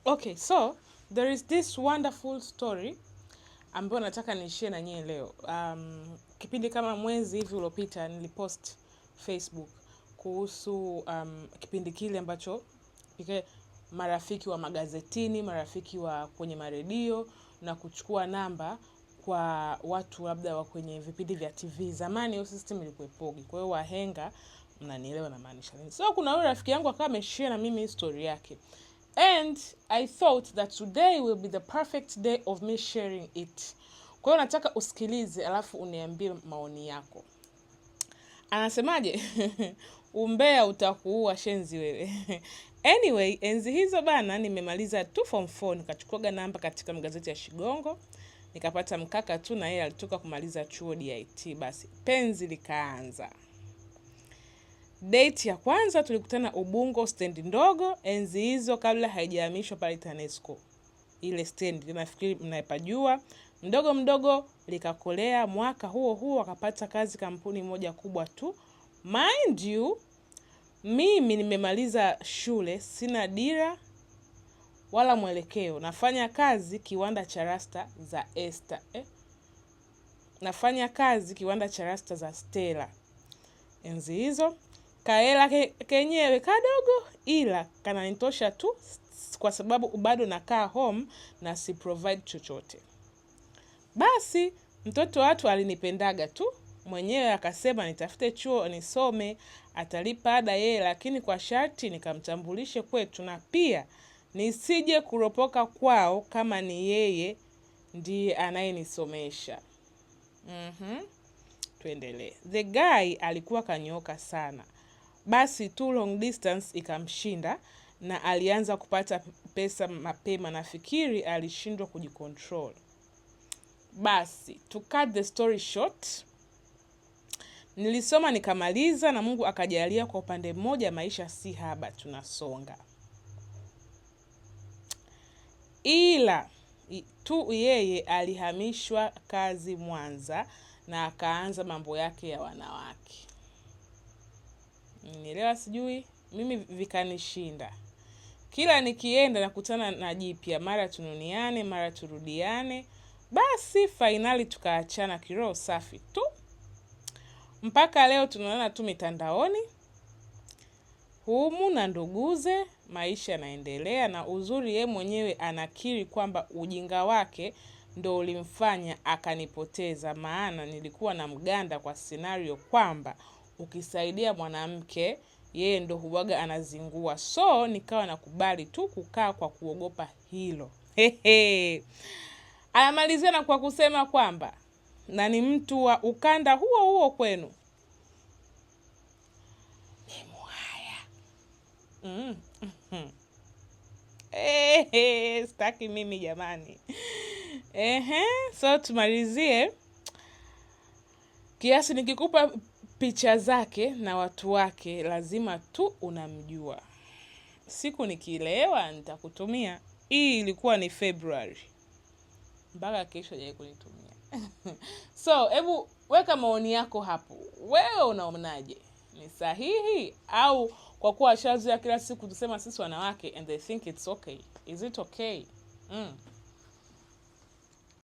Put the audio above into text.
Okay, so there is this wonderful story ambayo nataka nishare na nyie leo. Kipindi kama mwezi hivi uliopita nilipost Facebook kuhusu kipindi kile ambacho marafiki wa magazetini, marafiki wa kwenye maredio na kuchukua namba kwa watu labda wa kwenye vipindi vya TV. Zamani hiyo system ilikuwepogi. Kwa hiyo wahenga mnanielewa na maanisha nini. So kuna yule rafiki yangu akawa ameshare na mimi story yake. And I thought that today will be the perfect day of me sharing it. Kwa hiyo nataka usikilize alafu uniambie maoni yako. Anasemaje? Umbea utakuua shenzi wewe. Anyway, enzi hizo bana nimemaliza tu form 4 nikachukua namba katika magazeti ya Shigongo. Nikapata mkaka tu na yeye alitoka kumaliza chuo DIT, basi penzi likaanza. Date ya kwanza tulikutana Ubungo stand ndogo, enzi hizo kabla haijahamishwa pale TANESCO. Ile stand nafikiri mnaipajua. Mdogo mdogo likakolea, mwaka huo akapata kazi kampuni moja kubwa tu. Mind you, mimi nimemaliza shule, sina dira wala mwelekeo. Nafanya kazi kiwanda cha rasta za Esther. Nafanya kazi kiwanda cha rasta za Stella. Enzi hizo kaela kenyewe kadogo ila kananitosha tu kwa sababu bado nakaa home na si provide chochote. Basi mtoto watu alinipendaga tu, mwenyewe akasema nitafute chuo nisome, atalipa ada yeye, lakini kwa sharti nikamtambulishe kwetu na pia nisije kuropoka kwao kama ni yeye ndiye anayenisomesha. Tuendelee. The guy alikuwa kanyoka sana. Basi tu long distance ikamshinda na alianza kupata pesa mapema, nafikiri alishindwa kujicontrol. Basi, to cut the story short, nilisoma nikamaliza na Mungu akajalia kwa upande mmoja maisha si haba, tunasonga. Ila tu yeye alihamishwa kazi Mwanza na akaanza mambo yake ya wanawake. Nielewa sijui, mimi vikanishinda. Kila nikienda nakutana na jipya, mara tununiane, mara turudiane. Basi finali tukaachana kiroho safi tu. Mpaka leo tunaona tu mitandaoni. Humu na nduguze, maisha yanaendelea na uzuri yeye mwenyewe anakiri kwamba ujinga wake ndo ulimfanya akanipoteza, maana nilikuwa na mganda kwa scenario kwamba ukisaidia mwanamke yeye ndo huwaga anazingua. So nikawa nakubali tu kukaa kwa kuogopa hilo. Anamalizia na kwa kusema kwamba na ni mtu wa ukanda huo kwenu. Ni muhaya. Sitaki mimi jamani. So tumalizie. Kiasi nikikupa picha zake na watu wake lazima tu unamjua. Siku nikilewa nitakutumia. Hii ilikuwa ni February. Mpaka kesho hajawahi kunitumia. So, hebu weka maoni yako hapo. Wewe unaonaje? Ni sahihi au kwa kuwa shazoea kila siku tusema sisi wanawake and they think it's okay? Is it okay?